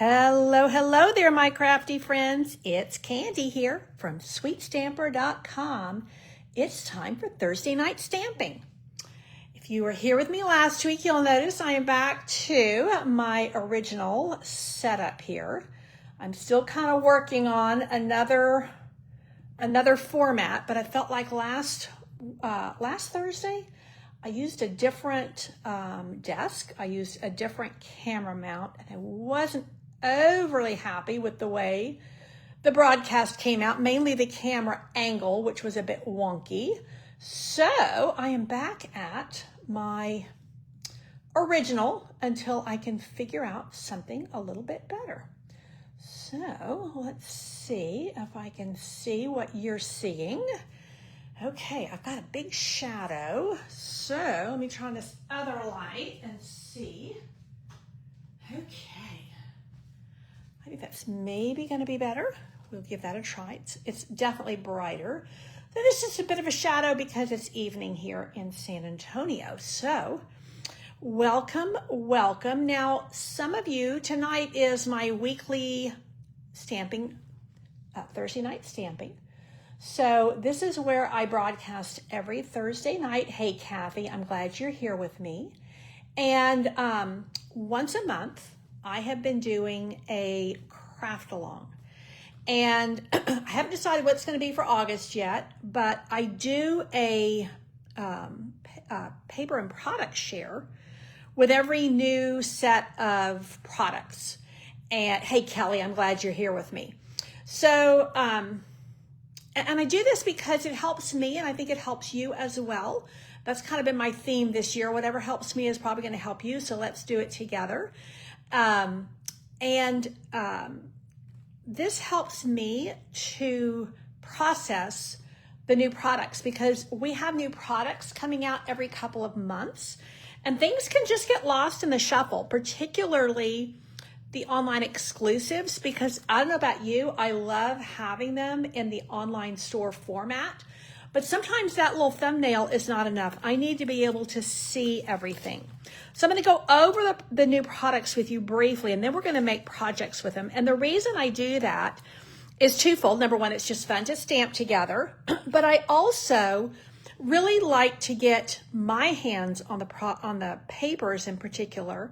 Hello, hello there, my crafty friends. It's Candy here from sweetstamper.com. It's time for Thursday night stamping. If you were here with me last week, you'll notice I am back to my original setup here. I'm still kind of working on another format, but I felt like last Thursday, I used a different desk. I used a different camera mount, and I wasn't overly happy with the way the broadcast came out, mainly the camera angle, which was a bit wonky. So I am back at my original until I can figure out something a little bit better. So let's see if I can see what you're seeing. Okay, I've got a big shadow, so let me try this other light and see. Okay, I think that's maybe going to be better. We'll give that a try. It's definitely brighter. Then it's just a bit of a shadow because it's evening here in San Antonio. So, welcome, welcome. Now, some of you, tonight is my weekly stamping, Thursday night stamping. So this is where I broadcast every Thursday night. Hey, Kathy, I'm glad you're here with me. And once a month, I have been doing a craft along. And I haven't decided what it's going to be for August yet, but I do a paper and product share with every new set of products. And hey, Kelly, I'm glad you're here with me. So, and I do this because it helps me, and I think it helps you as well. That's kind of been my theme this year. Whatever helps me is probably going to help you, so let's do it together. This helps me to process the new products because we have new products coming out every couple of months, and things can just get lost in the shuffle, particularly the online exclusives, because I don't know about you, I love having them in the online store format, but sometimes that little thumbnail is not enough. I need to be able to see everything. So I'm going to go over the new products with you briefly, and then we're going to make projects with them. And the reason I do that is twofold. Number one, it's just fun to stamp together, but I also really like to get my hands on the papers in particular,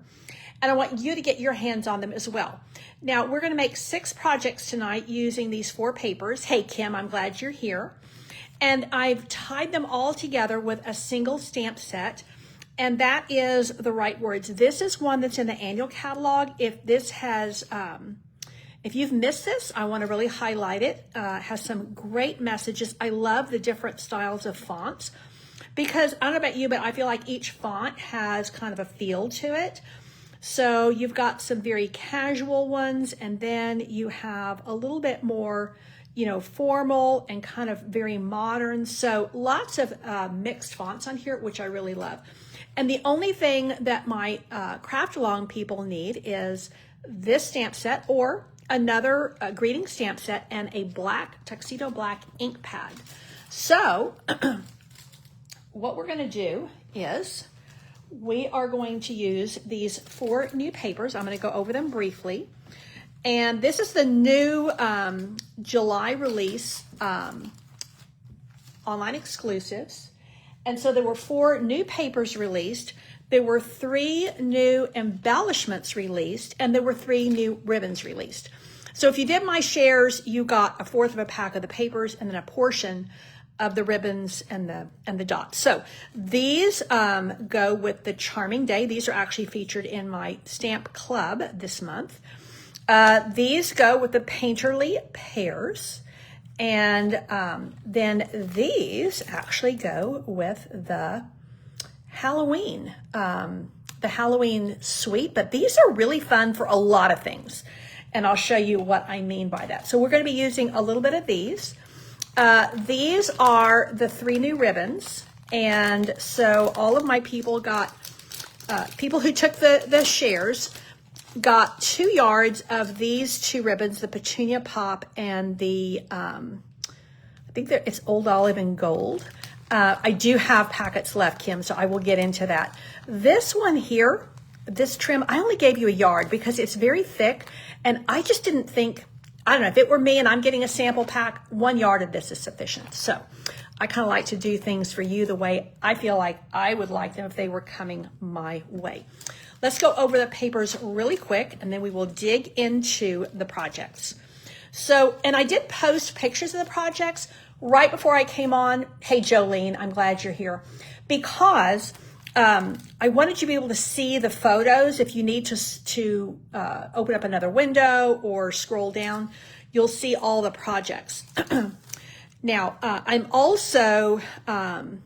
and I want you to get your hands on them as well. Now, we're going to make 6 projects tonight using these 4 papers. Hey, Kim, I'm glad you're here. And I've tied them all together with a single stamp set, and that is the right words. This is one that's in the annual catalog. If this has, if you've missed this, I want to really highlight it. It has some great messages. I love the different styles of fonts because I don't know about you, but I feel like each font has kind of a feel to it. So you've got some very casual ones, and then you have a little bit more, formal and kind of very modern. So lots of mixed fonts on here, which I really love. And the only thing that my craft along people need is this stamp set or another greeting stamp set and a tuxedo black ink pad. So what we're going to do is we are going to use these 4 new papers. I'm going to go over them briefly. And this is the new July release online exclusives. And so there were 4 new papers released. There were 3 new embellishments released, and there were 3 new ribbons released. So if you did my shares, you got 1/4 of a pack of the papers and then a portion of the ribbons and the dots. So these go with the Charming Day. These are actually featured in my stamp club this month. These go with the Painterly Pairs. And then these actually go with the Halloween suite. But these are really fun for a lot of things. And I'll show you what I mean by that. So we're going to be using a little bit of these. These are the 3 new ribbons, and so all of my people got, people who took the shares got 2 yards of these 2 ribbons, the Petunia Pop and the, I think it's Old Olive and Gold. I do have packets left, Kim, so I will get into that. This one here, this trim, I only gave you a yard because it's very thick, and I just didn't think, I don't know, if it were me and I'm getting a sample pack, 1 yard of this is sufficient. So I kind of like to do things for you the way I feel like I would like them if they were coming my way. Let's go over the papers really quick, and then we will dig into the projects. So, and I did post pictures of the projects right before I came on. Hey, Jolene, I'm glad you're here, because I wanted you to be able to see the photos. If you need to open up another window or scroll down, you'll see all the projects. Now, I will also have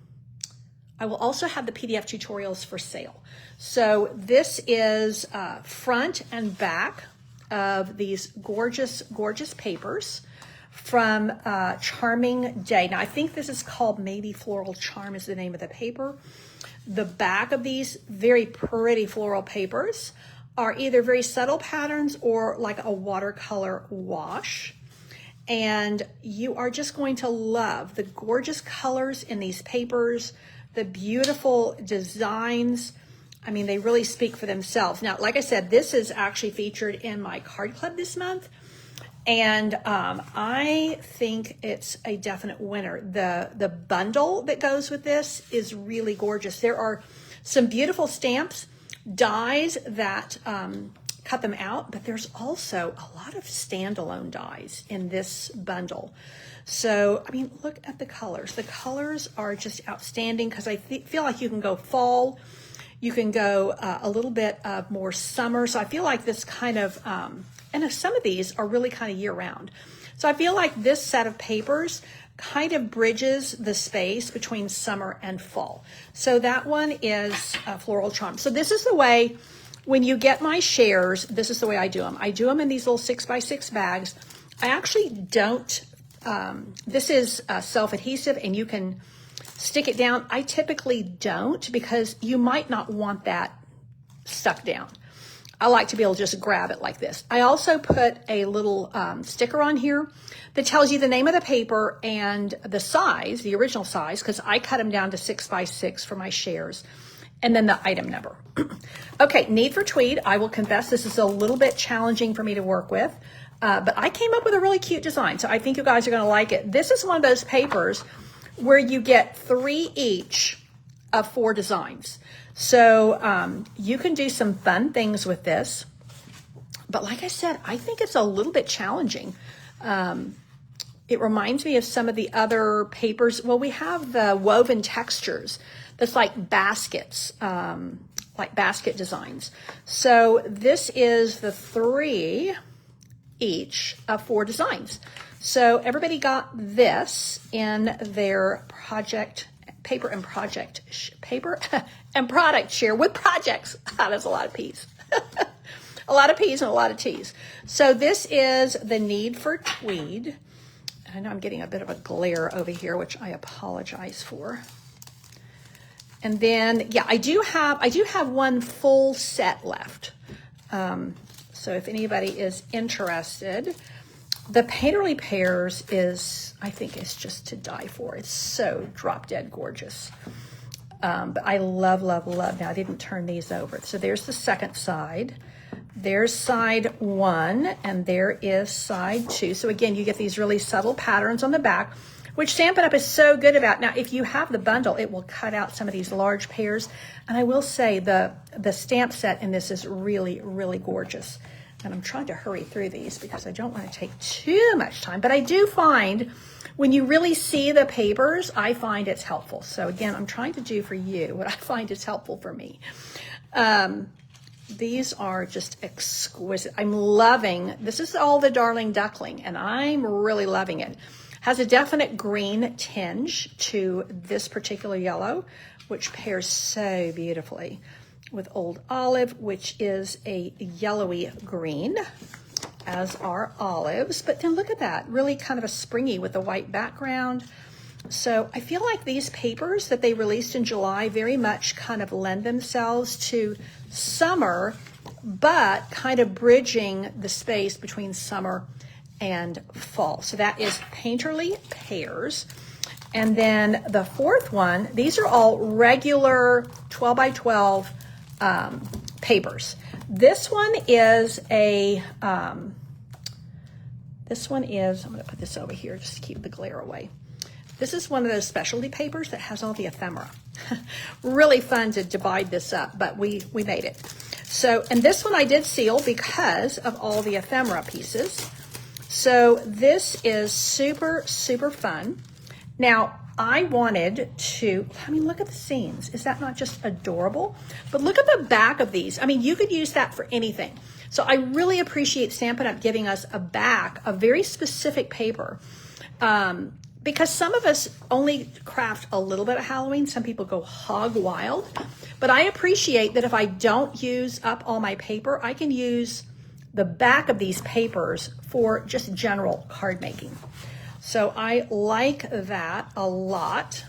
the PDF tutorials for sale. So this is front and back of these gorgeous, gorgeous papers from Charming Day. Now, I think this is called maybe Floral Charm is the name of the paper. The back of these very pretty floral papers are either very subtle patterns or like a watercolor wash. And you are just going to love the gorgeous colors in these papers, the beautiful designs. I mean, they really speak for themselves. Now, like I said, this is actually featured in my card club this month. And I think it's a definite winner. The bundle that goes with this is really gorgeous. There are some beautiful stamps, dies that cut them out, but there's also a lot of standalone dies in this bundle. So, I mean, look at the colors. The colors are just outstanding because I feel like you can go fall. You can go a little bit of more summer. So I feel like this kind of, and some of these are really kind of year round. So I feel like this set of papers kind of bridges the space between summer and fall. So that one is Floral Charm. So this is the way, when you get my shares, this is the way I do them. I do them in these little 6x6 bags. I actually don't, this is self-adhesive and you can stick it down. I typically don't because you might not want that stuck down. I like to be able to just grab it like this. I also put a little sticker on here that tells you the name of the paper and the size, the original size, because I cut them down to 6x6 for my shares, and then the item number. Okay, Need for Tweed. I will confess this is a little bit challenging for me to work with, but I came up with a really cute design, so I think you guys are going to like it. This is one of those papers where you get 3 each of 4 designs. So you can do some fun things with this. But like I said, I think it's a little bit challenging. It reminds me of some of the other papers. Well, we have the woven textures that's like baskets, like basket designs. So this is the 3 each of 4 designs. So everybody got this in their project paper and product share with projects. That's a lot of P's. A lot of P's and a lot of T's. So this is the Need for Tweed. I know I'm getting a bit of a glare over here, which I apologize for. And then, yeah, I do have one full set left. So if anybody is interested, the Painterly Pears is, I think, is just to die for. It's so drop dead gorgeous. But I love, love, love. Now, I didn't turn these over. So there's the second side. There's side 1, and there is side 2. So again, you get these really subtle patterns on the back, which Stampin' Up! Is so good about. Now, if you have the bundle, it will cut out some of these large pears. And I will say the stamp set in this is really, really gorgeous. And I'm trying to hurry through these because I don't want to take too much time. But I do find when you really see the papers, I find it's helpful. So again, I'm trying to do for you what I find is helpful for me. These are just exquisite. I'm loving, this is all the Darling Duckling, and I'm really loving it. Has a definite green tinge to this particular yellow, which pairs so beautifully with Old Olive, which is a yellowy green, as are olives. But then look at that, really kind of a springy with a white background. So I feel like these papers that they released in July very much kind of lend themselves to summer, but kind of bridging the space between summer and fall. So that is Painterly Pears. And then the fourth one, these are all regular 12 by 12 papers. This one is I'm gonna put this over here just to keep the glare away. This is one of those specialty papers that has all the ephemera. Really fun to divide this up, but we made it. So, and this one I did seal because of all the ephemera pieces. So this is super, super fun. Now, I wanted to, look at the seams. Is that not just adorable? But look at the back of these. You could use that for anything. So I really appreciate Stampin' Up! Giving us a back, a very specific paper. Because some of us only craft a little bit of Halloween. Some people go hog wild. But I appreciate that if I don't use up all my paper, I can use the back of these papers for just general card making. So I like that a lot.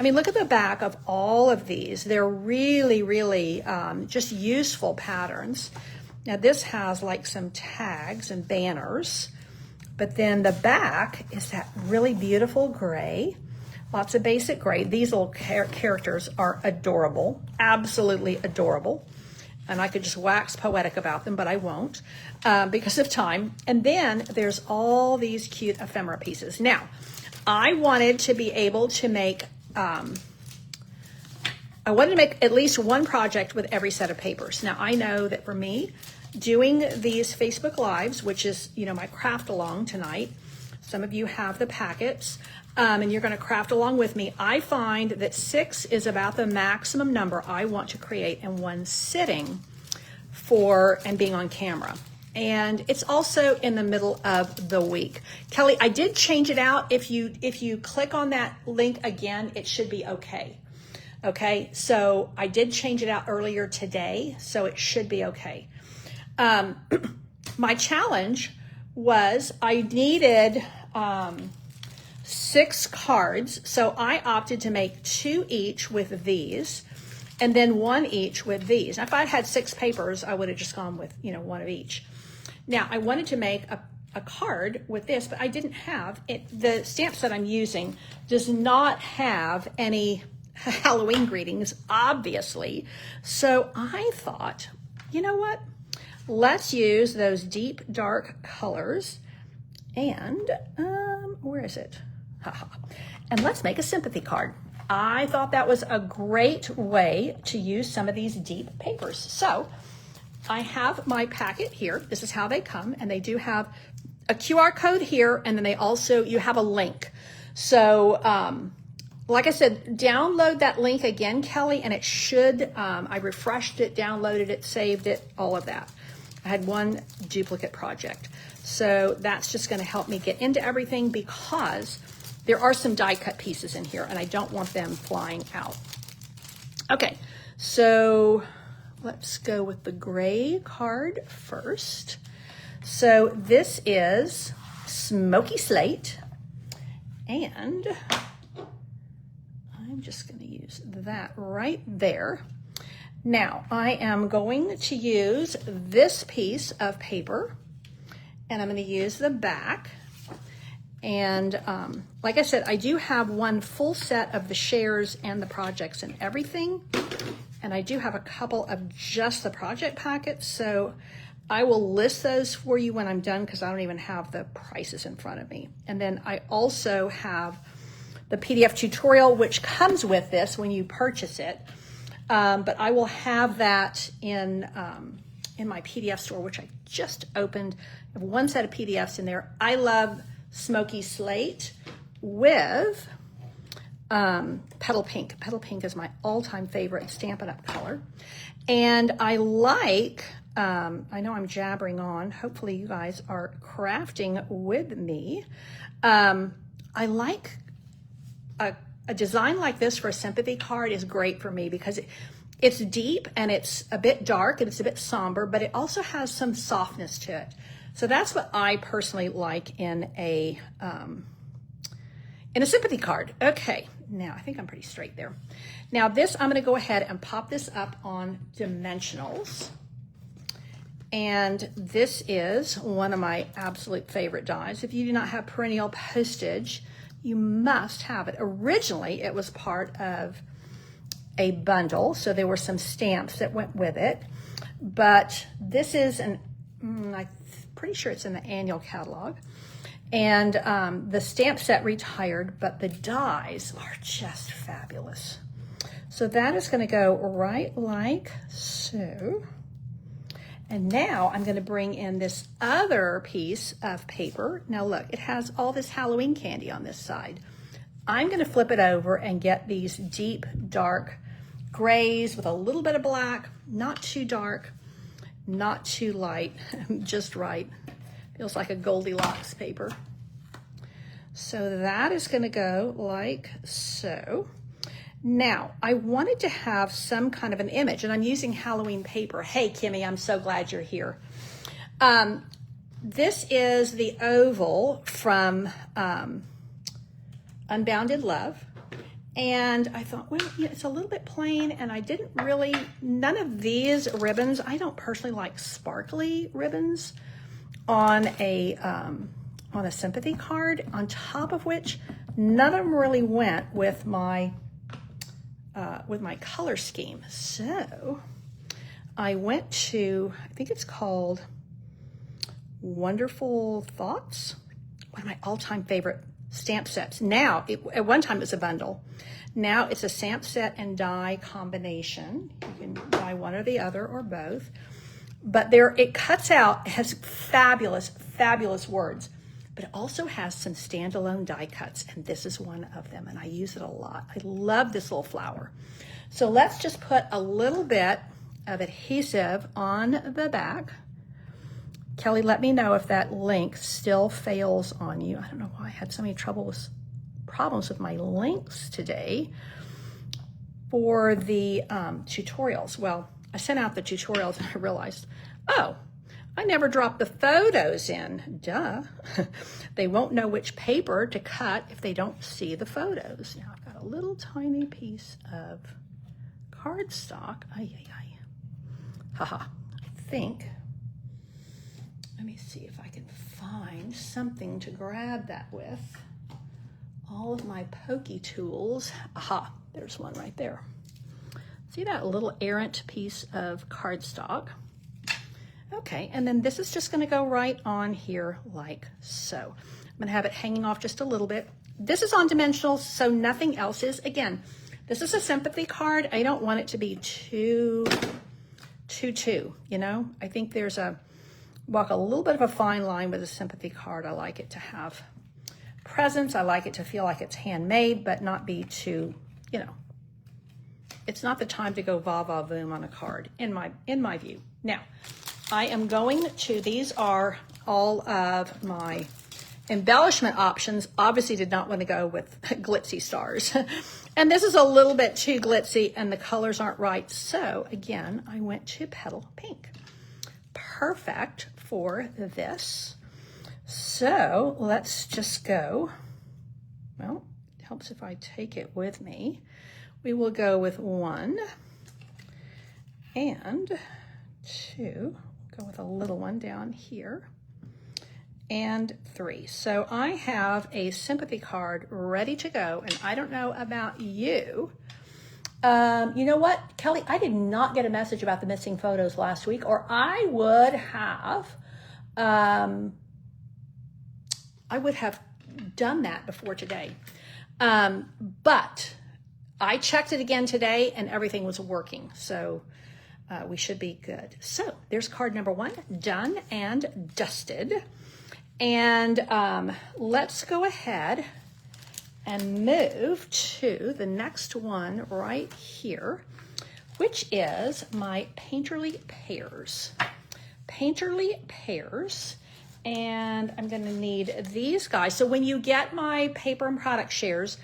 Look at the back of all of these. They're really, really just useful patterns. Now this has like some tags and banners. But then the back is that really beautiful gray, lots of basic gray. These little characters are adorable, absolutely adorable. And I could just wax poetic about them, but I won't because of time. And then there's all these cute ephemera pieces. Now, I wanted to be able to make, at least one project with every set of papers. Now, I know that for me, doing these Facebook Lives, which is, my craft along tonight. Some of you have the packets and you're going to craft along with me. I find that 6 is about the maximum number I want to create in one sitting and being on camera. And it's also in the middle of the week. Kelly, I did change it out. If you click on that link again, it should be okay. Okay, so I did change it out earlier today, so it should be okay. My challenge was I needed 6 cards, so I opted to make 2 each with these and then 1 each with these. Now, if I had 6 papers, I would have just gone with, 1 of each. Now, I wanted to make a card with this, but I didn't have it. The stamps that I'm using does not have any Halloween greetings, obviously. So I thought, you know what? Let's use those deep, dark colors. And where is it? And let's make a sympathy card. I thought that was a great way to use some of these deep papers. So I have my packet here. This is how they come. And they do have a QR code here. And then you have a link. So like I said, download that link again, Kelly, and it should, I refreshed it, downloaded it, saved it, all of that. I had 1 duplicate project. So that's just going to help me get into everything because there are some die cut pieces in here and I don't want them flying out. Okay, so let's go with the gray card first. So this is Smoky Slate, and I'm just going to use that right there. Now, I am going to use this piece of paper, and I'm going to use the back. And like I said, I do have 1 full set of the shares and the projects and everything. And I do have a couple of just the project packets. So I will list those for you when I'm done because I don't even have the prices in front of me. And then I also have the PDF tutorial, which comes with this when you purchase it. But I will have that in my PDF store, which I just opened. I have 1 set of PDFs in there. I love Smoky Slate with Petal Pink. Petal Pink is my all-time favorite Stampin' Up! Color. And I like, I know I'm jabbering on. Hopefully you guys are crafting with me. I like a design like this for a sympathy card is great for me because it's deep and it's a bit dark and it's a bit somber, but it also has some softness to it. So that's what I personally like in a sympathy card. Okay, now I think I'm pretty straight there. Now this, I'm gonna go ahead and pop this up on dimensionals. And this is one of my absolute favorite dies. If you do not have perennial postage, you must have it. Originally, it was part of a bundle, so there were some stamps that went with it. but this is I'm pretty sure it's in the annual catalog. And the stamp set retired, but the dies are just fabulous. So that is going to go right like so. And now I'm going to bring in this other piece of paper. Now look, it has all this Halloween candy on this side. I'm going to flip it over and get these deep, dark grays with a little bit of black, not too dark, not too light, just right. Feels like a Goldilocks paper. So that is going to go like so. Now, I wanted to have some kind of an image, and I'm using Halloween paper. Hey, Kimmy, I'm so glad you're here. This is the oval from Unbounded Love. And I thought, well, yeah, it's a little bit plain, and I didn't really, none of these ribbons, I don't personally like sparkly ribbons on a sympathy card, on top of which none of them really went with my color scheme. So I went to, I think it's called Wonderful Thoughts, one of my all-time favorite stamp sets. Now, at one time it was a bundle. Now it's a stamp set and die combination. You can buy one or the other or both. But there, it cuts out, it has fabulous, fabulous words, but it also has some standalone die cuts, and this is one of them, and I use it a lot. I love this little flower. So let's just put a little bit of adhesive on the back. Kelly, let me know if that link still fails on you. I don't know why I had so many problems with my links today for the tutorials. Well, I sent out the tutorials and I realized, oh, I never dropped the photos in. Duh. They won't know which paper to cut if they don't see the photos. Now I've got a little tiny piece of cardstock. Haha. I think, let me see if I can find something to grab that with. All of my pokey tools. Aha, there's one right there. See that little errant piece of cardstock? Okay, and then this is just going to go right on here like so. I'm going to have it hanging off just a little bit. This is on dimensional, so nothing else is. Again, this is a sympathy card. I don't want it to be too, you know? I think there's walk a little bit of a fine line with a sympathy card. I like it to have presence. I like it to feel like it's handmade, but not be too, you know, it's not the time to go va-va-voom on a card, in my view. Now, I am going to, these are all of my embellishment options. Obviously did not want to go with glitzy stars. And this is a little bit too glitzy and the colors aren't right. So again, I went to Petal Pink. Perfect for this. So let's just go, well, it helps if I take it with me. We will go with 1 and 2, go with a little one down here, and 3. So I have a sympathy card ready to go, and I don't know about you. You know what, Kelly, I did not get a message about the missing photos last week, or I would have done that before today. But I checked it again today and everything was working. So we should be good. So there's card number 1, done and dusted. And let's go ahead and move to the next one right here, which is my Painterly Pears. Painterly Pears. And I'm going to need these guys. So when you get my paper and product shares,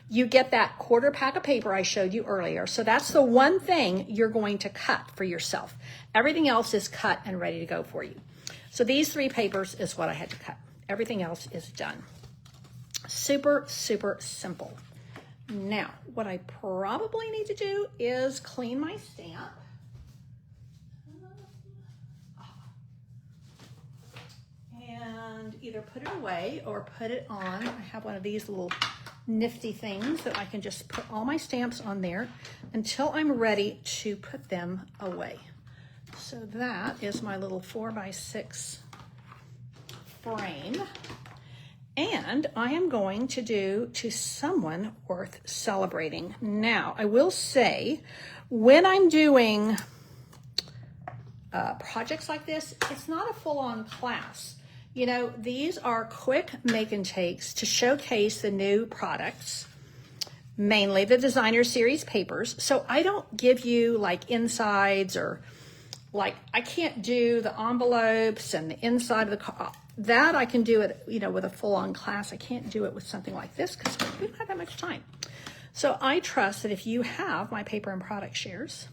you get that quarter pack of paper I showed you earlier. So that's the one thing you're going to cut for yourself. Everything else is cut and ready to go for you. So these 3 papers is what I had to cut. Everything else is done. Super, super simple. Now, what I probably need to do is clean my stamp. And either put it away or put it on. I have one of these little nifty things that I can just put all my stamps on there until I'm ready to put them away. So that is my little 4x6 frame. And I am going to do To Someone Worth Celebrating. Now, I will say, when I'm doing projects like this, it's not a full-on class. You know, these are quick make and takes to showcase the new products, mainly the designer series papers. So I don't give you like insides, or like I can't do the envelopes and the inside of the that I can do it, you know, with a full-on class. I can't do it with something like this because we don't have that much time. So I trust that if you have my paper and product shares,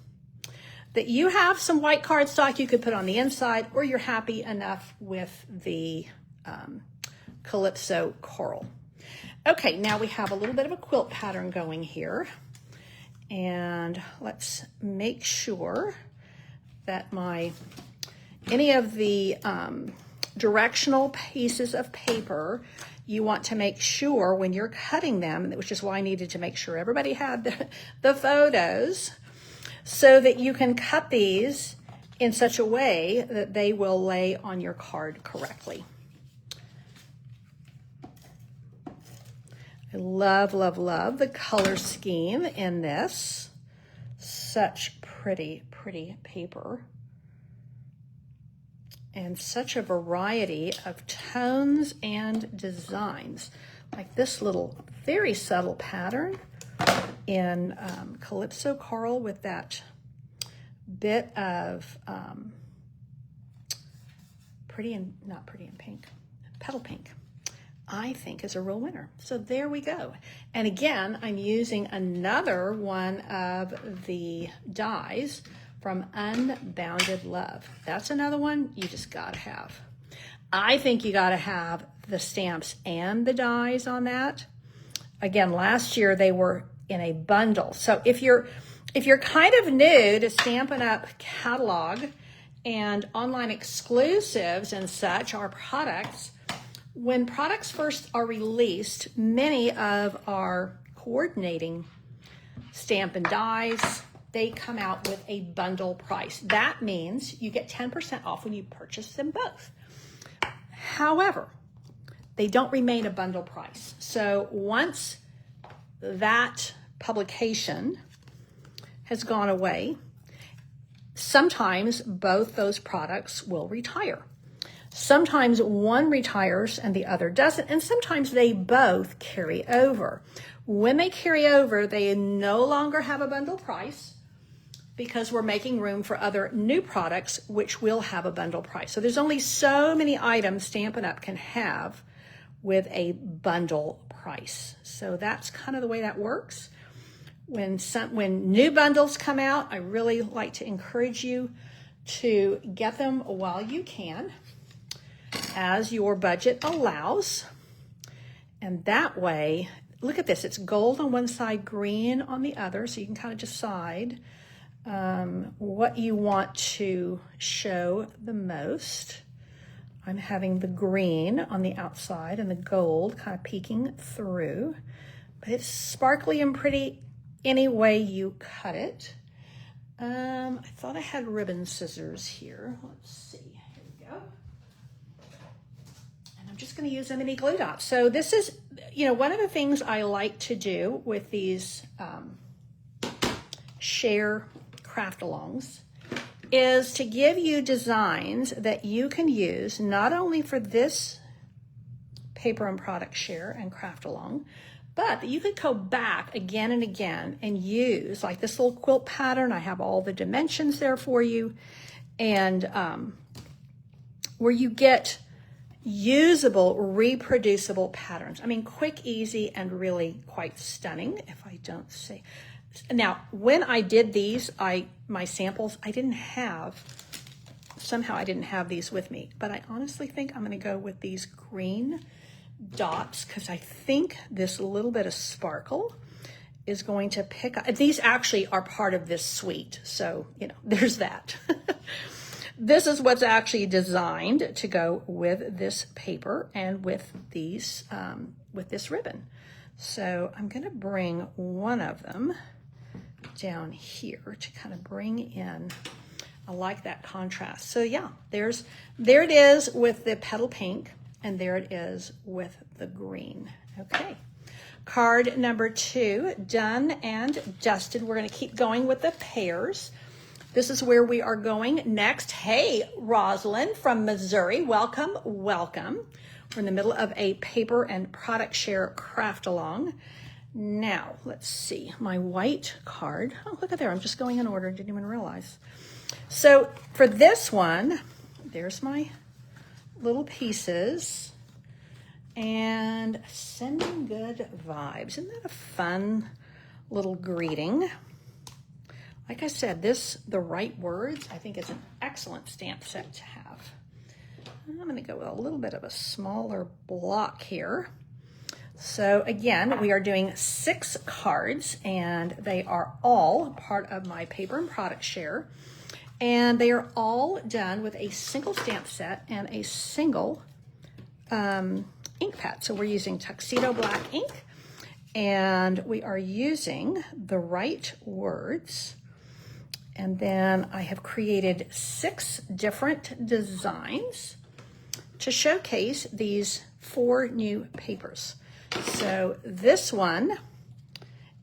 that you have some white cardstock you could put on the inside, or you're happy enough with the Calypso Coral. Okay, now we have a little bit of a quilt pattern going here. And let's make sure that any of the directional pieces of paper, you want to make sure when you're cutting them, which is why I needed to make sure everybody had the photos, so that you can cut these in such a way that they will lay on your card correctly. I love, love, love the color scheme in this. Such pretty, pretty paper. And such a variety of tones and designs. Like this little very subtle pattern in Calypso Coral with that bit of not pretty and pink, petal pink, I think is a real winner. So there we go. And again, I'm using another one of the dies from Unbounded Love. That's another one you just gotta have. I think you gotta have the stamps and the dies on that. Again, last year they were in a bundle. So if you're kind of new to Stampin' Up! Catalog and online exclusives and such, our products, when products first are released, many of our coordinating stamp and dies, they come out with a bundle price. That means you get 10% off when you purchase them both. However, they don't remain a bundle price. So once that publication has gone away, sometimes both those products will retire. Sometimes one retires and the other doesn't, and sometimes they both carry over. When they carry over, they no longer have a bundle price because we're making room for other new products which will have a bundle price. So there's only so many items Stampin' Up! Can have with a bundle price. So that's kind of the way that works. When new bundles come out, I really like to encourage you to get them while you can, as your budget allows. And that way, look at this, it's gold on one side, green on the other, so you can kind of decide what you want to show the most. I'm having the green on the outside and the gold kind of peeking through, but it's sparkly and pretty any way you cut it. I thought I had ribbon scissors here. Let's see, here we go. And I'm just gonna use them in glue dots. So this is, one of the things I like to do with these share craft-alongs is to give you designs that you can use not only for this paper and product share and craft-along, but that you could go back again and again and use, like this little quilt pattern. I have all the dimensions there for you, and where you get usable, reproducible patterns. I mean, quick, easy, and really quite stunning, if I don't say. Now, when I did these, my samples, somehow I didn't have these with me, but I honestly think I'm gonna go with these green dots because I think this little bit of sparkle is going to pick up. These actually are part of this suite, so, there's that. This is what's actually designed to go with this paper and with these, with this ribbon. So I'm gonna bring one of them down here to kind of bring in I like that contrast. So yeah, there it is with the petal pink, and there it is with the green. Okay. Card number 2, done and dusted. We're going to keep going with the pears. This is where we are going next. Hey, Rosalind from Missouri. Welcome, welcome. We're in the middle of a paper and product share craft along. Now, let's see, my white card. Oh, look at there. I'm just going in order. Didn't even realize. So for this one, there's my little pieces. And sending good vibes. Isn't that a fun little greeting? Like I said, the right words, I think is an excellent stamp set to have. I'm going to go with a little bit of a smaller block here. So again, we are doing 6 cards, and they are all part of my paper and product share. And they are all done with a single stamp set and a single ink pad. So we're using Tuxedo Black ink, and we are using the right words. And then I have created 6 different designs to showcase these 4 new papers. So this one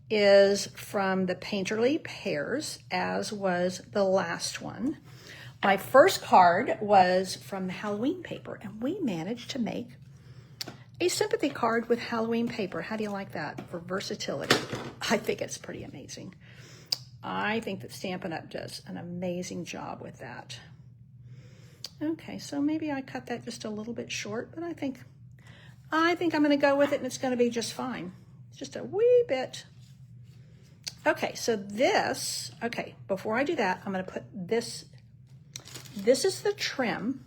is from the Painterly Pears, as was the last one. My first card was from the Halloween paper, and we managed to make a sympathy card with Halloween paper. How do you like that for versatility? I think it's pretty amazing. I think that Stampin' Up! Does an amazing job with that. Okay, so maybe I cut that just a little bit short, but I think I'm going to go with it, and it's going to be just fine. Just a wee bit. Okay, so this, okay, before I do that, I'm going to put this. This is the trim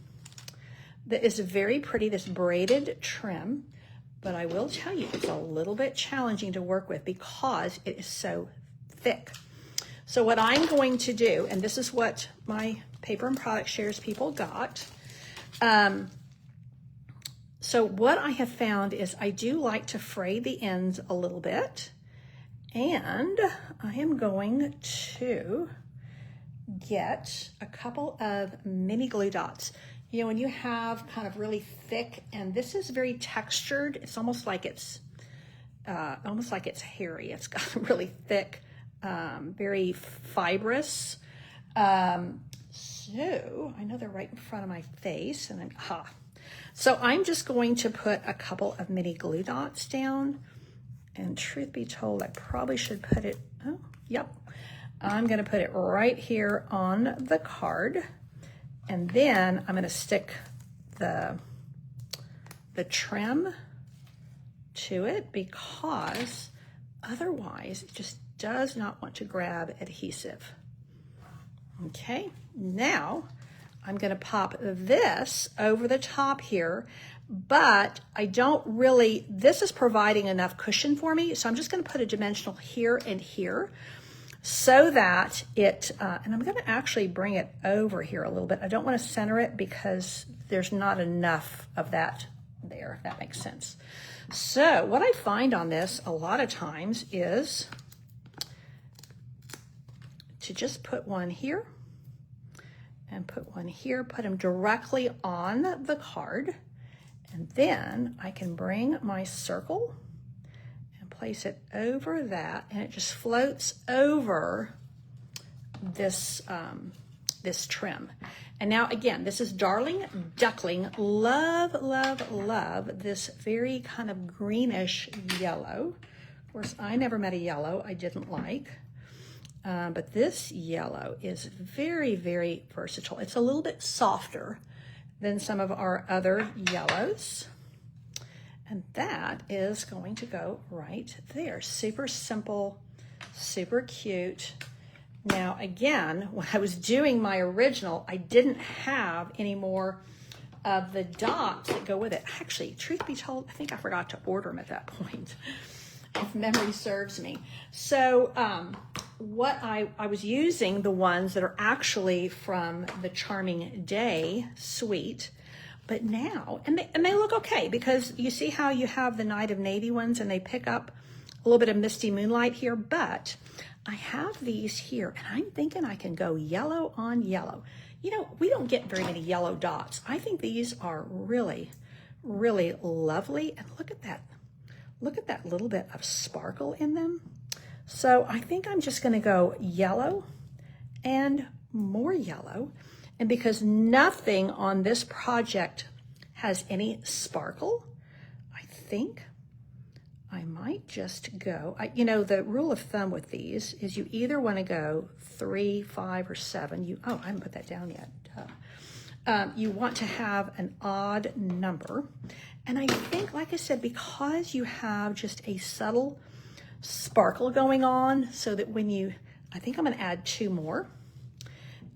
that is very pretty, this braided trim, but I will tell you it's a little bit challenging to work with because it is so thick. So what I'm going to do, and this is what my paper and product shares people got. So what I have found is I do like to fray the ends a little bit, and I am going to get a couple of mini glue dots. You know, when you have kind of really thick, and this is very textured, it's almost like it's hairy. It's got really thick, very fibrous. So I know they're right in front of my face, and so I'm just going to put a couple of mini glue dots down. And truth be told, I probably should put it, oh, yep. I'm going to put it right here on the card, and then I'm going to stick the trim to it because otherwise it just does not want to grab adhesive. Okay, now I'm going to pop this over the top here, but I don't really, this is providing enough cushion for me, so I'm just going to put a dimensional here and here, so that it, and I'm going to actually bring it over here a little bit. I don't want to center it because there's not enough of that there, if that makes sense. So what I find on this a lot of times is to just put one here and put one here, put them directly on the card, and then I can bring my circle place it over that, and it just floats over this this trim. And now again, this is Darling Duckling. Love, love, love this very kind of greenish yellow. Of course, I never met a yellow I didn't like, but this yellow is very, very versatile. It's a little bit softer than some of our other yellows. And that is going to go right there. Super simple, super cute. Now, again, when I was doing my original, I didn't have any more of the dots that go with it. Actually, truth be told, I think I forgot to order them at that point, if memory serves me. So what I was using the ones that are actually from the Charming Day suite. But now, and they look okay, because you see how you have the Night of Navy ones and they pick up a little bit of Misty Moonlight here, but I have these here, and I'm thinking I can go yellow on yellow. You know, we don't get very many yellow dots. I think these are really, really lovely. And look at that. Look at that little bit of sparkle in them. So I think I'm just going to go yellow and more yellow. And because nothing on this project has any sparkle, I think I might just go, you know, the rule of thumb with these is you either want to go 3, 5, or 7. Oh, I haven't put that down yet. You want to have an odd number. And I think, like I said, because you have just a subtle sparkle going on, so that when you, I think I'm going to add 2 more.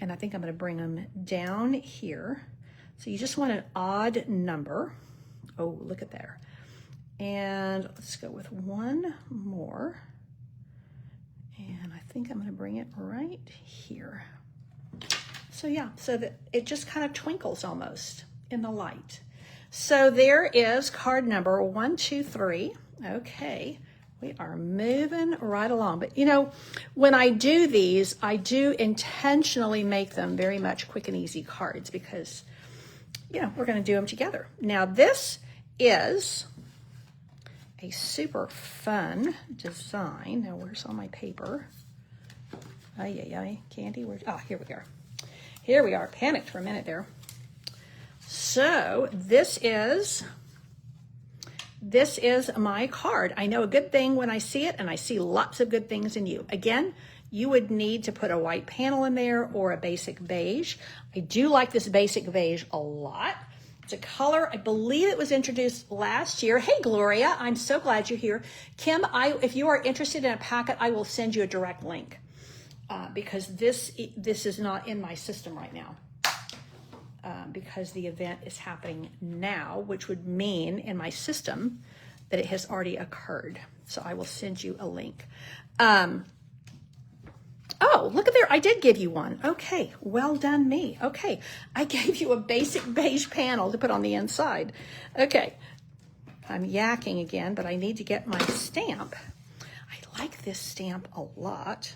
And I think I'm going to bring them down here. So you just want an odd number. Oh, look at there. And let's go with 1 more. And I think I'm going to bring it right here. So yeah, so that it just kind of twinkles almost in the light. So there is card number 1, 2, 3. Okay, we are moving right along. But you know, when I do these, I do intentionally make them very much quick and easy cards because, you know, we're going to do them together. Now this is a super fun design. Now where's all my paper? Candy, where's, oh, here we are. Here we are, panicked for a minute there. So this is my card. I know a good thing when I see it, and I see lots of good things in you. Again, you would need to put a white panel in there or a basic beige. I do like this basic beige a lot. It's a color, I believe it was introduced last year. Hey, Gloria, I'm so glad you're here. Kim, if you are interested in a packet, I will send you a direct link because this is not in my system right now because the event is happening now, which would mean in my system that it has already occurred. So I will send you a link. Oh, look at there. I did give you one. Okay. Well done me. Okay. I gave you a basic beige panel to put on the inside. Okay. I'm yakking again, but I need to get my stamp. I like this stamp a lot.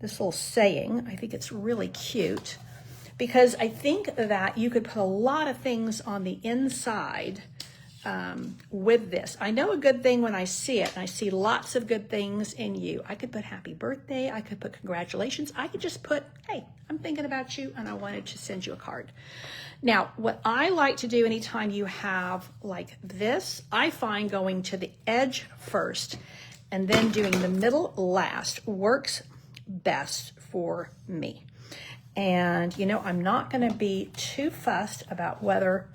This little saying, I think it's really cute because I think that you could put a lot of things on the inside with this. I know a good thing when I see it, and I see lots of good things in you. I could put happy birthday. I could put congratulations. I could just put, hey, I'm thinking about you, and I wanted to send you a card. Now, what I like to do anytime you have like this, I find going to the edge first and then doing the middle last works best for me. And, you know, I'm not going to be too fussed about whether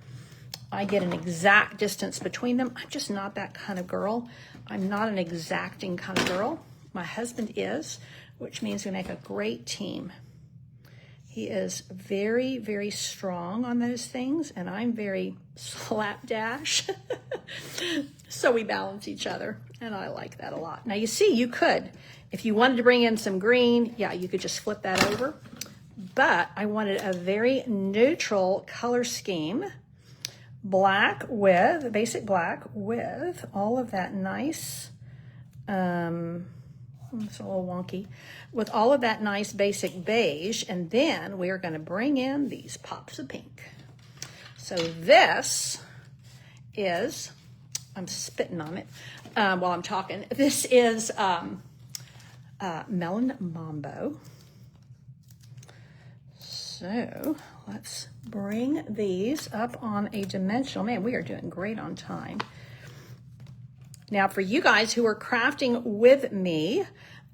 I get an exact distance between them. I'm just not that kind of girl. I'm not an exacting kind of girl. My husband is, which means we make a great team. He is very, very strong on those things, and I'm very slapdash. So we balance each other, and I like that a lot. Now, you see, you could, if you wanted to bring in some green, yeah, you could just flip that over. But I wanted a very neutral color scheme. Black with, basic black with all of that nice, it's a little wonky, with all of that nice basic beige, and then we are going to bring in these pops of pink. So this is, I'm spitting on it while I'm talking, this is Melon Mambo. So let's bring these up on a dimensional. Man, we are doing great on time. Now, for you guys who are crafting with me,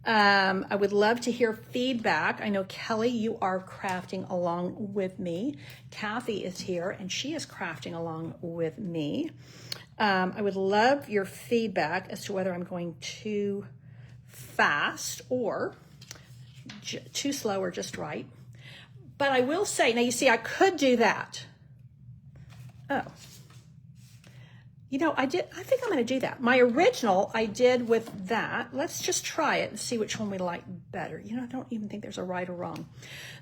I would love to hear feedback. I know, Kelly, you are crafting along with me. Kathy is here, and she is crafting along with me. I would love your feedback as to whether I'm going too fast or too slow or just right. But I will say, now you see, I could do that. Oh. You know, I think I'm going to do that. My original I did with that. Let's just try it and see which one we like better. You know, I don't even think there's a right or wrong.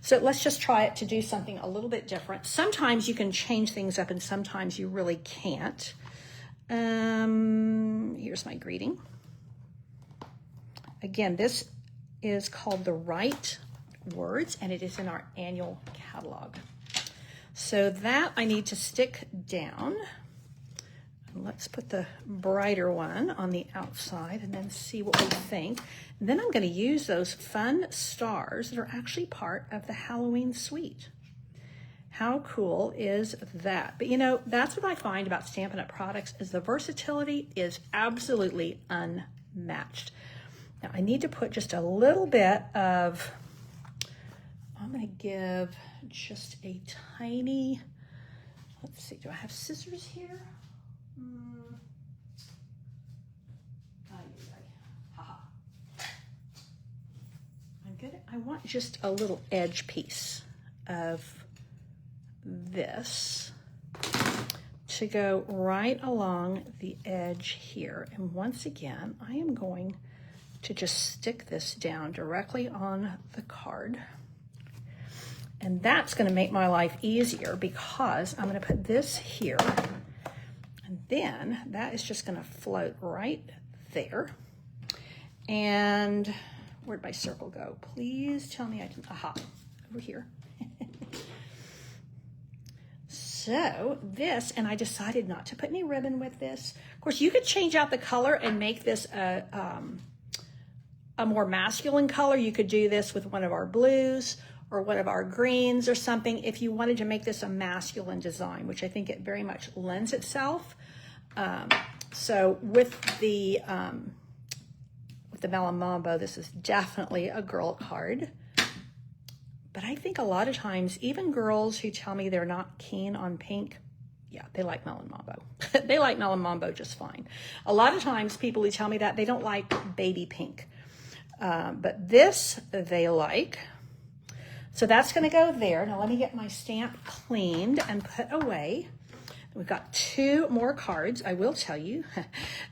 So let's just try it to do something a little bit different. Sometimes you can change things up and sometimes you really can't. Here's my greeting. Again, this is called The Right Words, and it is in our annual catalog. So that I need to stick down. Let's put the brighter one on the outside and then see what we think. And then I'm going to use those fun stars that are actually part of the Halloween suite. How cool is that? But you know, that's what I find about Stampin' Up! Products is the versatility is absolutely unmatched. Now I need to put just a little bit of, I'm going to give just a tiny, let's see, do I have scissors here? I want just a little edge piece of this to go right along the edge here. And once again, I am going to just stick this down directly on the card. And that's going to make my life easier because I'm going to put this here. And then that is just going to float right there. And where'd my circle go? Please tell me I can, aha, over here. So this, and I decided not to put any ribbon with this. Of course, you could change out the color and make this a more masculine color. You could do this with one of our blues or one of our greens or something if you wanted to make this a masculine design, which I think it very much lends itself. So with the Melon Mambo, this is definitely a girl card. But I think a lot of times, even girls who tell me they're not keen on pink, yeah, they like Melon Mambo. They like Melon Mambo just fine. A lot of times, people who tell me that, they don't like baby pink. But this, they like. So that's going to go there. Now let me get my stamp cleaned and put away. We've got 2 more cards. I will tell you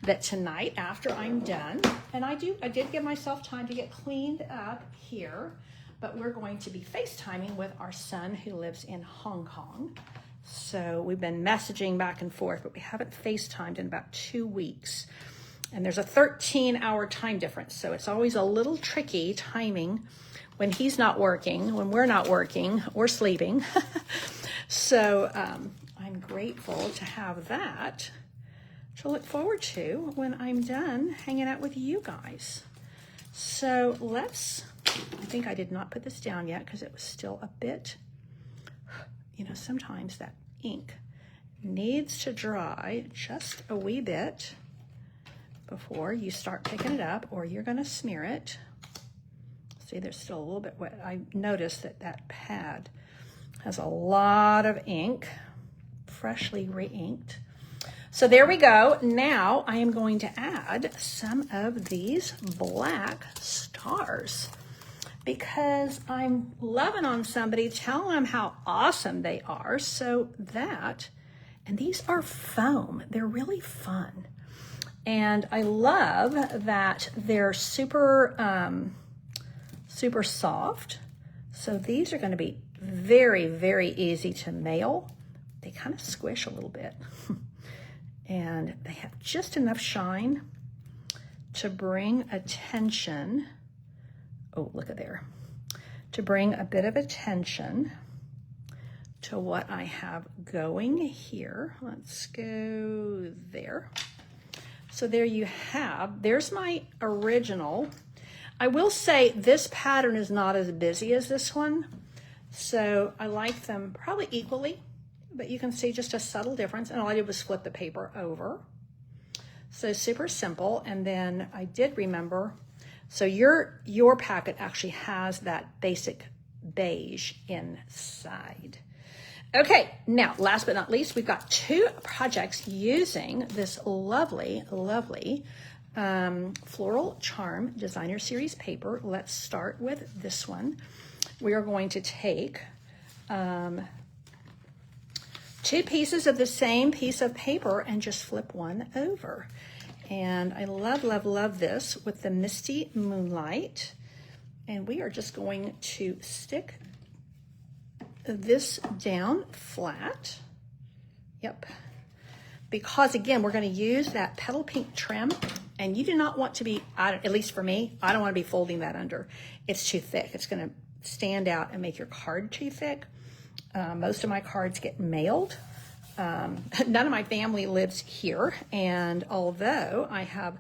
that tonight after I'm done, and I did give myself time to get cleaned up here, but we're going to be FaceTiming with our son who lives in Hong Kong. So we've been messaging back and forth, but we haven't FaceTimed in about 2 weeks. And there's a 13-hour time difference, so it's always a little tricky timing when he's not working, when we're not working or sleeping. So I'm grateful to have that to look forward to when I'm done hanging out with you guys. So let's, I think I did not put this down yet because it was still a bit, you know, sometimes that ink needs to dry just a wee bit before you start picking it up or you're going to smear it. See, there's still a little bit wet. I noticed that that pad has a lot of ink, freshly re-inked. So there we go. Now I am going to add some of these black stars because I'm loving on somebody, telling them how awesome they are. So that, and these are foam. They're really fun. And I love that they're super, super soft. So these are going to be very, very easy to mail. They kind of squish a little bit. And they have just enough shine to bring attention. Oh, look at there. To bring a bit of attention to what I have going here. Let's go there. So there you have, there's my original. I will say this pattern is not as busy as this one. So I like them probably equally. But you can see just a subtle difference, and all I did was flip the paper over. So super simple, and then I did remember, so your packet actually has that basic beige inside. Okay, now last but not least, we've got 2 projects using this lovely, lovely Floral Charm Designer Series paper. Let's start with this one. We are going to take 2 pieces of the same piece of paper and just flip one over. And I love, love, love this with the Misty Moonlight. And we are just going to stick this down flat. Yep. Because again, we're going to use that petal pink trim And you do not want to be, at least for me, I don't want to be folding that under. It's too thick. It's going to stand out and make your card too thick. Most of my cards get mailed. None of my family lives here. And although I have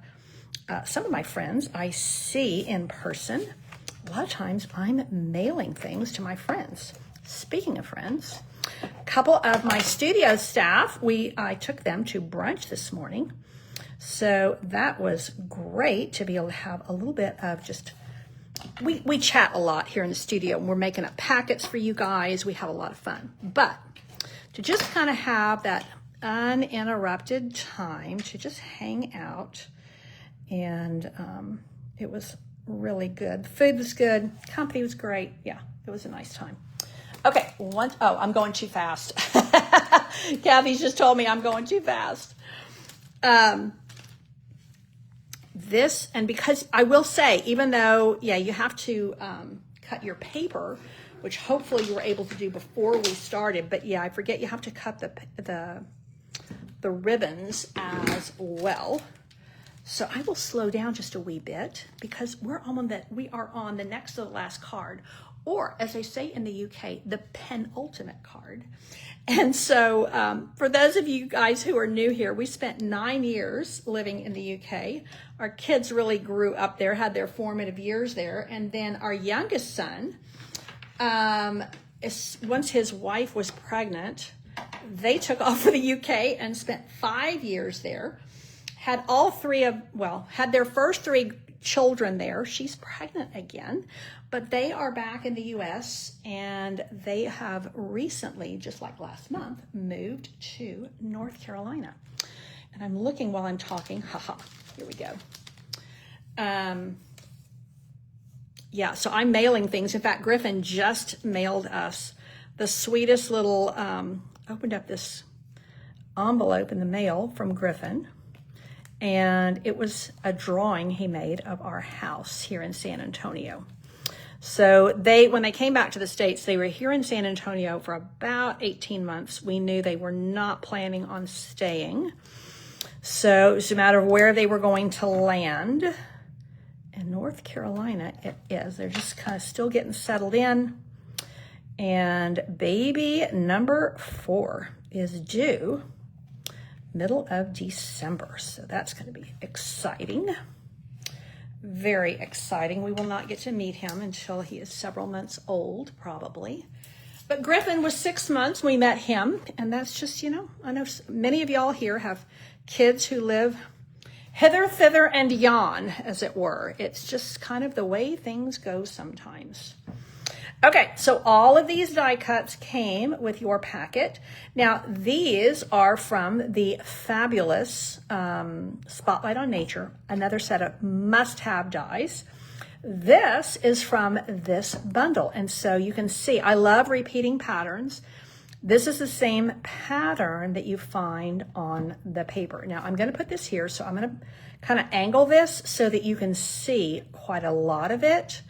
some of my friends I see in person, a lot of times I'm mailing things to my friends. Speaking of friends, a couple of my studio staff, I took them to brunch this morning. So that was great to be able to have a little bit of just, we chat a lot here in the studio. We're making up packets for you guys. We have a lot of fun. But to just kind of have that uninterrupted time to just hang out, and it was really good. The food was good. Company was great. Yeah, it was a nice time. Okay, I'm going too fast. Kathy's just told me I'm going too fast. And because I will say, even though, you have to cut your paper, which hopefully you were able to do before we started, but I forget you have to cut the ribbons as well. So I will slow down just a wee bit because we are on the next to the last card, or as they say in the UK, the penultimate card. And so for those of you guys who are new here, we spent 9 years living in the UK. Our kids really grew up there, had their formative years there. And then our youngest son, once his wife was pregnant, they took off for the UK and spent 5 years there. Had had their first 3 children there. She's pregnant again, but they are back in the US, and they have recently, just like last month, moved to North Carolina. And I'm looking while I'm talking. Here we go. So I'm mailing things. In fact, Griffin just mailed us the sweetest little, opened up this envelope in the mail from Griffin. And it was a drawing he made of our house here in San Antonio. So when they came back to the States, they were here in San Antonio for about 18 months. We knew they were not planning on staying. So it was a matter of where they were going to land. In North Carolina, it is. They're just kind of still getting settled in. And baby number 4 is due middle of December. So that's going to be exciting. Very exciting. We will not get to meet him until he is several months old, probably. But Griffin was 6 months when we met him. And that's just, I know many of y'all here have kids who live hither, thither, and yon, as it were. It's just kind of the way things go sometimes. Okay, so all of these die cuts came with your packet. Now, these are from the fabulous Spotlight on Nature, another set of must-have dies. This is from this bundle, and so you can see, I love repeating patterns. This is the same pattern that you find on the paper. Now, I'm going to put this here, so I'm going to kind of angle this so that you can see quite a lot of it.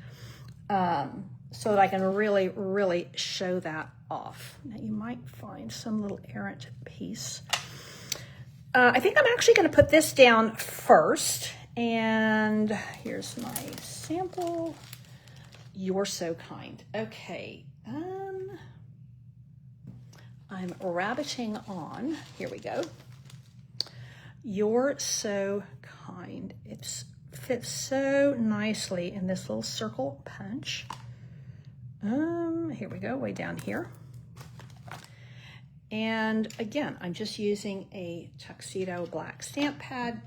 So that I can really, really show that off. Now you might find some little errant piece. I think I'm actually going to put this down first. And here's my sample. You're so kind. Okay. I'm rabbiting on. Here we go. You're so kind. It fits so nicely in this little circle punch. Here we go, way down here. And again, I'm just using a tuxedo black stamp pad,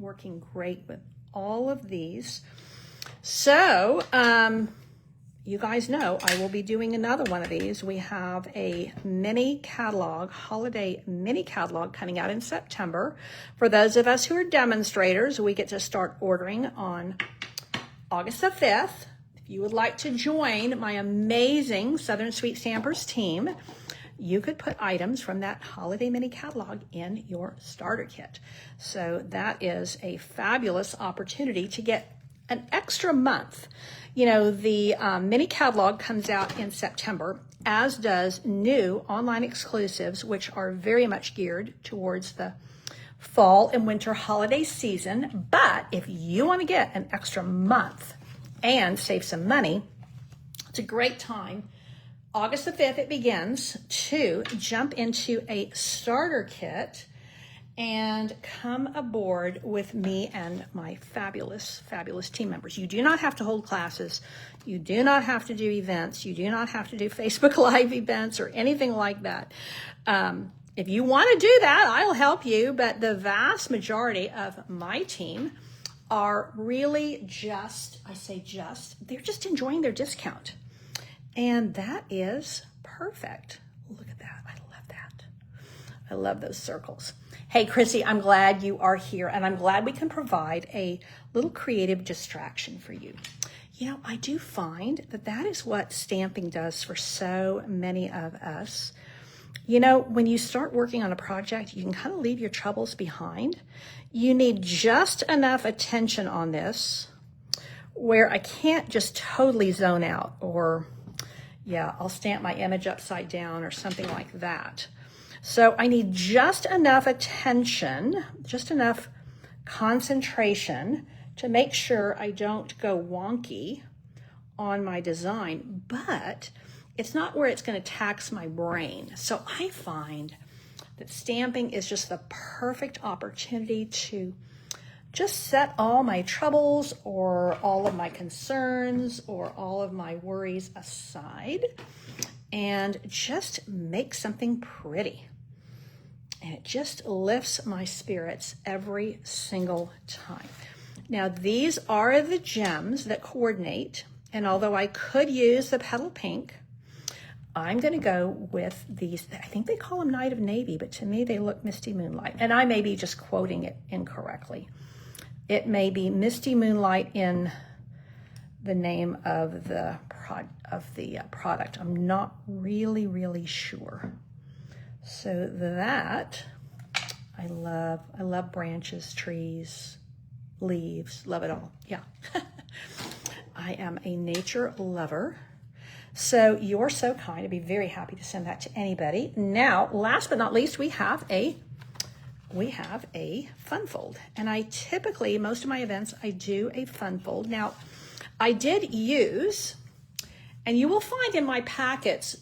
working great with all of these. So, you guys know I will be doing another one of these. We have a mini catalog, holiday mini catalog coming out in September. For those of us who are demonstrators, we get to start ordering on August the 5th. You would like to join my amazing Southern Sweet Stampers team, you could put items from that holiday mini catalog in your starter kit. So that is a fabulous opportunity to get an extra month. The mini catalog comes out in September, as does new online exclusives, which are very much geared towards the fall and winter holiday season. But if you want to get an extra month and save some money, it's a great time. August the 5th, it begins, to jump into a starter kit and come aboard with me and my fabulous, fabulous team members. You do not have to hold classes. You do not have to do events. You do not have to do Facebook Live events or anything like that. If you want to do that, I'll help you. But the vast majority of my team are really they're just enjoying their discount. And that is perfect. Look at that. I love that. I love those circles. Hey, Chrissy, I'm glad you are here, and I'm glad we can provide a little creative distraction for you. You know, I do find that that is what stamping does for so many of us. You know, when you start working on a project, you can kind of leave your troubles behind. You need just enough attention on this where I can't just totally zone out, or yeah, I'll stamp my image upside down or something like that. So I need just enough attention, just enough concentration to make sure I don't go wonky on my design, but it's not where it's going to tax my brain. So I find that stamping is just the perfect opportunity to just set all my troubles or all of my concerns or all of my worries aside and just make something pretty. And it just lifts my spirits every single time. Now, these are the gems that coordinate. And although I could use the petal pink, I'm going to go with these. I think they call them Night of Navy, but to me they look Misty Moonlight. And I may be just quoting it incorrectly. It may be Misty Moonlight in the name of the product. I'm not really sure. So that, I love branches, trees, leaves, love it all. Yeah. I am a nature lover. So you're so kind. I'd be very happy to send that to anybody. Now, last but not least, we have a fun fold. And I typically, most of my events, I do a fun fold. Now, I did use, and you will find in my packets,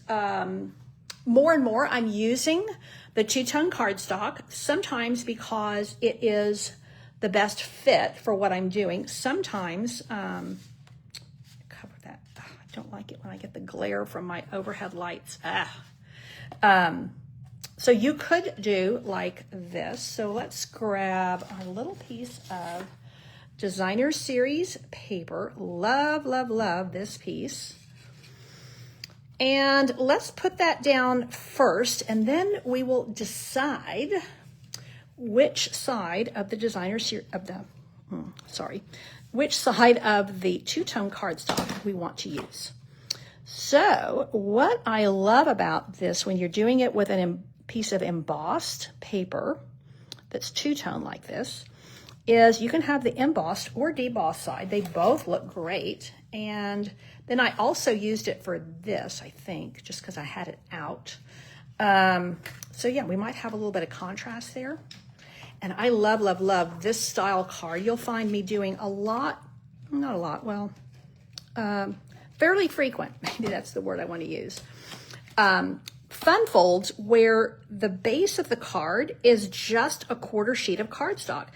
more and more I'm using the two-tone cardstock, sometimes because it is the best fit for what I'm doing. Sometimes, cover that. I don't like it when I get the glare from my overhead lights. So you could do like this. So let's grab a little piece of Designer Series paper. Love this piece. And let's put that down first, and then we will decide which side of the which side of the two-tone cardstock we want to use. So what I love about this, when you're doing it with a piece of embossed paper that's two-tone like this, is you can have the embossed or debossed side. They both look great. And then I also used it for this, I think, just because I had it out. So yeah, we might have a little bit of contrast there. And I love this style card. You'll find me doing fairly frequent. Maybe that's the word I want to use. Fun folds where the base of the card is just a quarter sheet of cardstock.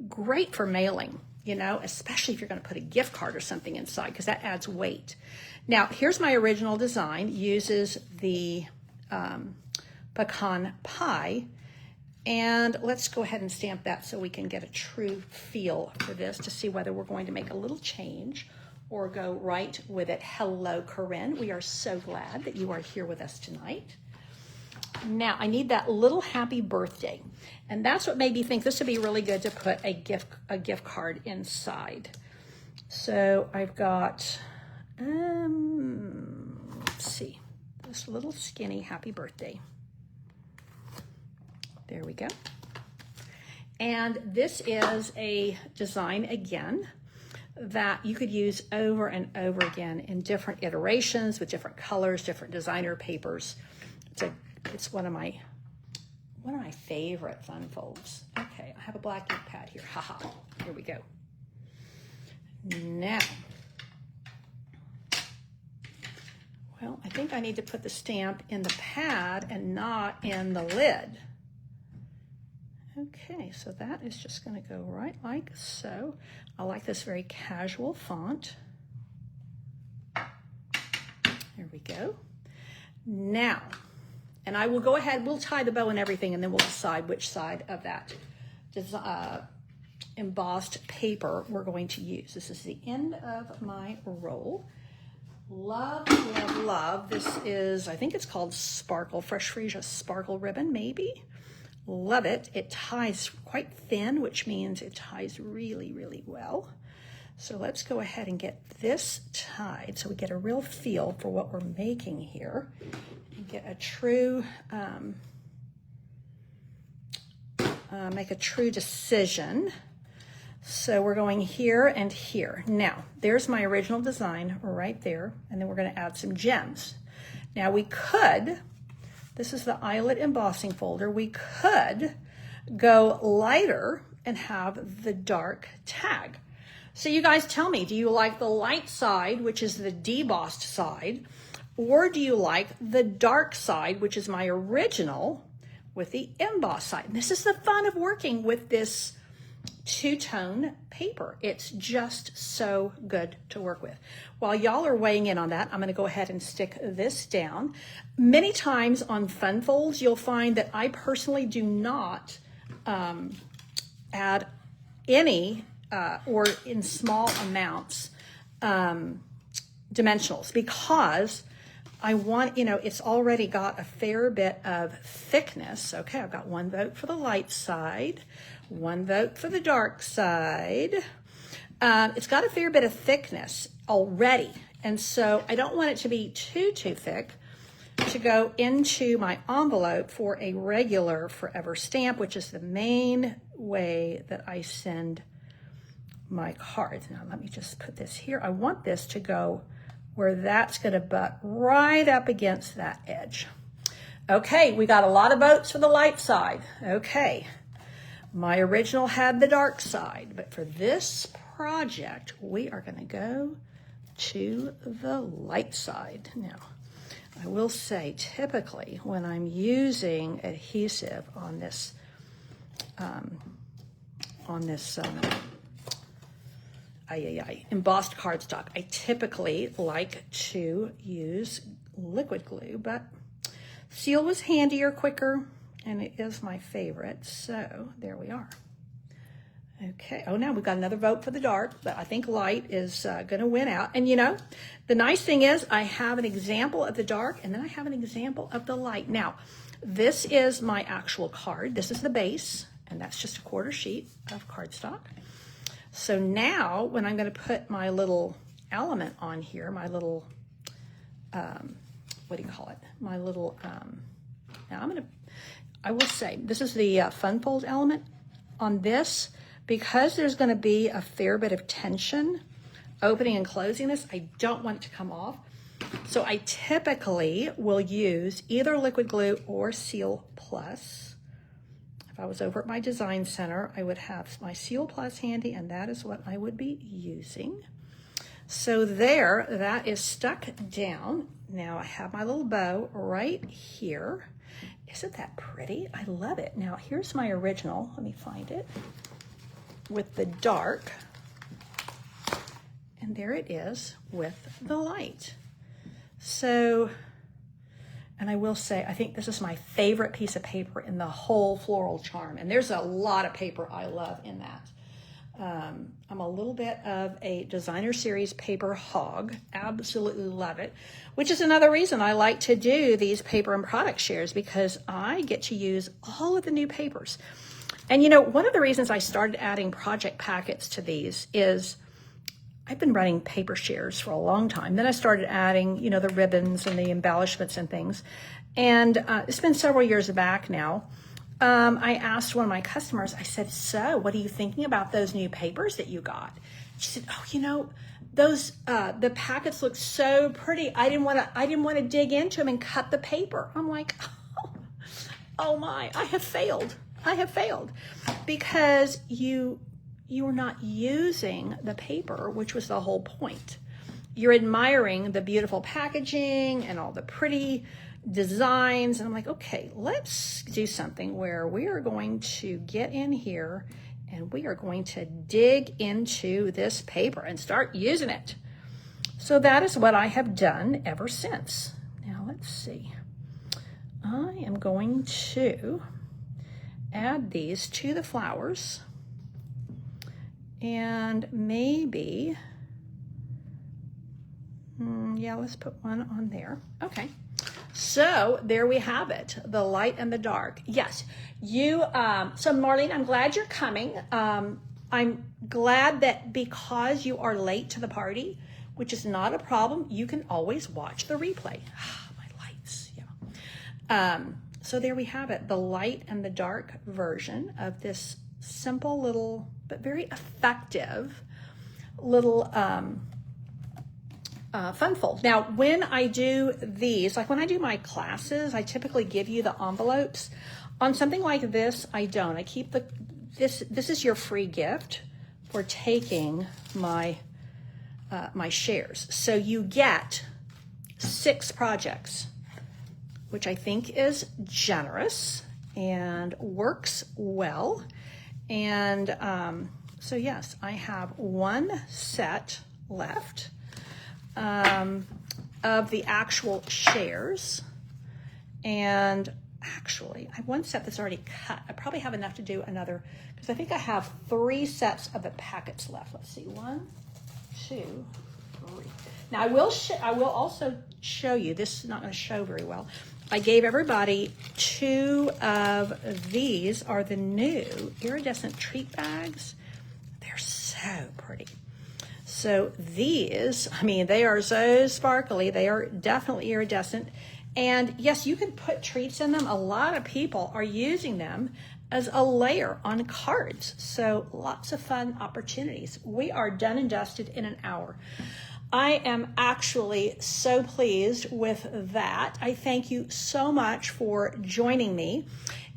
Great for mailing, you know, especially if you're going to put a gift card or something inside, because that adds weight. Now, here's my original design. Uses the pecan pie. And let's go ahead and stamp that so we can get a true feel for this to see whether we're going to make a little change or go right with it. Hello, Corinne. We are so glad that you are here with us tonight. Now, I need that little happy birthday. And that's what made me think this would be really good to put a gift card inside. So I've got, let's see, this little skinny happy birthday. There we go. And this is a design, again, that you could use over and over again in different iterations with different colors, different designer papers. It's one of my my favorite fun folds. Okay, I have a black ink pad here. Haha, here we go. Now, well, I think I need to put the stamp in the pad and not in the lid. Okay, so that is just going to go right like so. I like this very casual font. There we go. Now, and I will go ahead, we'll tie the bow and everything, and then we'll decide which side of that embossed paper we're going to use. This is the end of my roll. Love, love, love. This is, I think it's called Sparkle, Fresh Freesia Sparkle Ribbon, maybe. Love it. It ties quite thin, which means it ties really, really well. So let's go ahead and get this tied so we get a real feel for what we're making here and get a true, make a true decision. So we're going here and here. Now, there's my original design right there, and then we're going to add some gems. Now we could, this is the eyelet embossing folder, we could go lighter and have the dark tag. So you guys tell me, do you like the light side, which is the debossed side, or do you like the dark side, which is my original with the embossed side? And this is the fun of working with this two-tone paper. It's just so good to work with. While y'all are weighing in on that, I'm going to go ahead and stick this down. Many times on fun folds, you'll find that I personally do not add any or in small amounts dimensionals, because I want, it's already got a fair bit of thickness. Okay, I've got one vote for the light side, one vote for the dark side. It's got a fair bit of thickness already, and so I don't want it to be too thick to go into my envelope for a regular forever stamp, which is the main way that I send my cards. Now let me just put this here. I want this to go where that's going to butt right up against that edge. Okay, we got a lot of votes for the light side. Okay, my original had the dark side, but for this project, we are going to go to the light side. Now, I will say, typically, when I'm using adhesive on this embossed cardstock, I typically like to use liquid glue, but seal was handier, quicker, and it is my favorite. So there we are. Okay. Oh, now we've got another vote for the dark, but I think light is going to win out. And the nice thing is I have an example of the dark, and then I have an example of the light. Now, this is my actual card. This is the base, and that's just a quarter sheet of cardstock. So now when I'm going to put my little element on here, my little, what do you call it? My little, now I will say, this is the fun fold element on this, because there's going to be a fair bit of tension opening and closing this. I don't want it to come off. So I typically will use either liquid glue or Seal Plus. If I was over at my design center, I would have my Seal Plus handy, and that is what I would be using. So there, that is stuck down. Now I have my little bow right here. Isn't that pretty? I love it. Now here's my original. Let me find it. With the dark. And there it is with the light. So, and I will say, I think this is my favorite piece of paper in the whole Floral Charm. And there's a lot of paper I love in that. I'm a little bit of a designer series paper hog. Absolutely love it. Which is another reason I like to do these paper and product shares, because I get to use all of the new papers. And one of the reasons I started adding project packets to these is I've been running paper shares for a long time. Then I started adding, the ribbons and the embellishments and things. And it's been several years back now. I asked one of my customers, I said, so what are you thinking about those new papers that you got? She said, oh, those, the packets look so pretty. I didn't want to dig into them and cut the paper. I'm like, oh. oh my, I have failed. I have failed because you are not using the paper, which was the whole point. You're admiring the beautiful packaging and all the pretty designs. And I'm like, okay, let's do something where we are going to get in here and we are going to dig into this paper and start using it. So that is what I have done ever since. Now let's see. I am going to add these to the flowers and maybe, yeah, let's put one on there. Okay. So there we have it, the light and the dark. Yes, so Marlene, I'm glad you're coming. I'm glad that because you are late to the party, which is not a problem, you can always watch the replay. My lights, yeah. So there we have it, the light and the dark version of this simple little, but very effective little fun fold. Now, when I do these, like when I do my classes, I typically give you the envelopes. On something like this, I don't. I keep this is your free gift for taking my my shares. So you get 6 projects, which I think is generous and works well. And so yes, I have 1 set left of the actual shares. And actually, I have 1 set that's already cut. I probably have enough to do another, because I think I have 3 sets of the packets left. Let's see, 1, 2, 3. Now I will also show you, this is not going to show very well. I gave everybody 2 of these are the new iridescent treat bags. They're so pretty. So these, I mean, they are so sparkly. They are definitely iridescent. And yes, you can put treats in them. A lot of people are using them as a layer on cards. So lots of fun opportunities. We are done and dusted in an hour. I am actually so pleased with that. I thank you so much for joining me.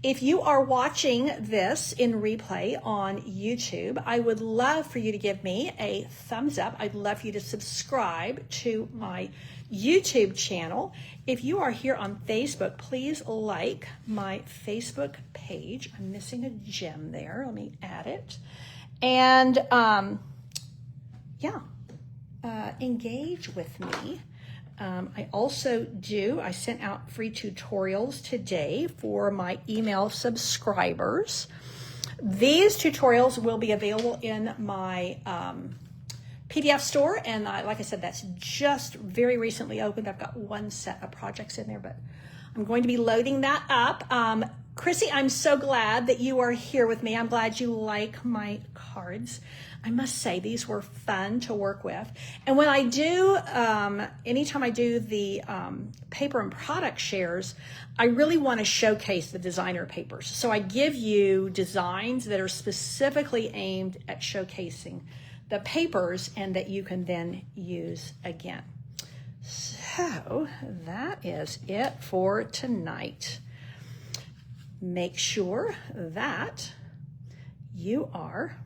If you are watching this in replay on YouTube, I would love for you to give me a thumbs up. I'd love for you to subscribe to my YouTube channel. If you are here on Facebook, please like my Facebook page. I'm missing a gem there. Let me add it. And engage with me. I also I sent out free tutorials today for my email subscribers. These tutorials will be available in my PDF store. And like I said, that's just very recently opened. I've got 1 set of projects in there, but I'm going to be loading that up. Chrissy, I'm so glad that you are here with me. I'm glad you like my cards. I must say these were fun to work with. And when I do, anytime I do the paper and product shares, I really want to showcase the designer papers. So I give you designs that are specifically aimed at showcasing the papers and that you can then use again. So that is it for tonight. Make sure that you are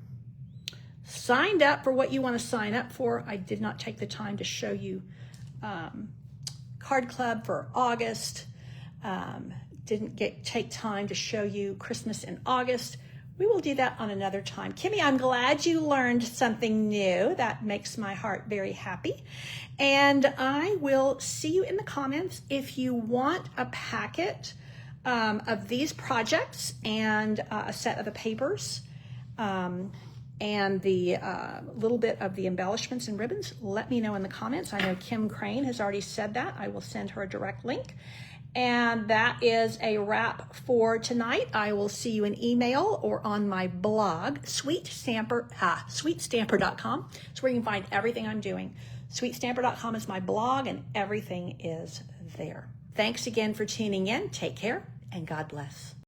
signed up for what you want to sign up for. I did not take the time to show you Card Club for August. Didn't take time to show you Christmas in August. We will do that on another time. Kimmy, I'm glad you learned something new. That makes my heart very happy. And I will see you in the comments. If you want a packet of these projects and a set of the papers and the little bit of the embellishments and ribbons, let me know in the comments. I know Kim Crane has already said that. I will send her a direct link. And that is a wrap for tonight. I will see you in email or on my blog, sweetstamper.com. It's where you can find everything I'm doing. Sweetstamper.com is my blog and everything is there. Thanks again for tuning in. Take care and God bless.